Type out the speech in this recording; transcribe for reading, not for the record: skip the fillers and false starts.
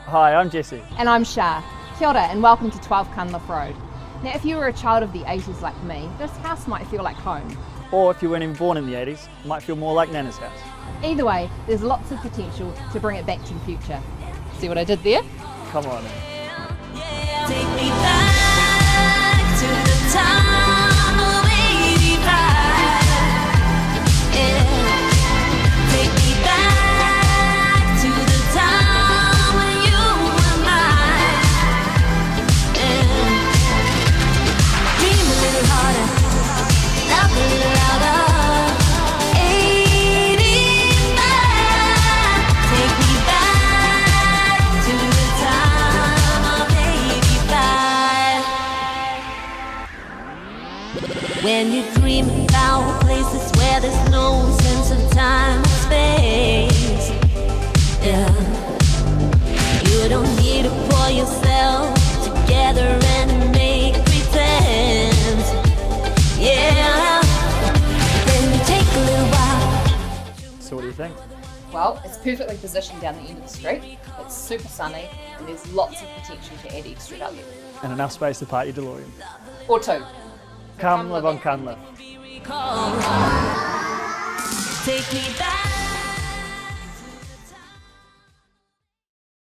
Hi, I'm Jesse. And I'm Shar. Kia ora and welcome to 12 Cunliffe Road. Now if you were a child of the 80s like me, this house might feel like home. Or if you weren't even born in the 80s, it might feel more like Nana's house. Either way, there's lots of potential to bring it back to the future. See what I did there? Come on. Take me back to the time of 85. Yeah. Take me back to the time when you were mine. Yeah. Dream a little harder, laugh a little louder. 85. Take me back to the time of 85. When you dream about places where there's no sense of time or space, yeah, you don't need to pull yourself together and make pretend, yeah. Then you take a little while. So what do you think? Well, it's perfectly positioned down the end of the street, it's super sunny, and there's lots of potential to add extra value. And enough space to park your DeLorean. Or two. Come live on Cunliffe. Take me back.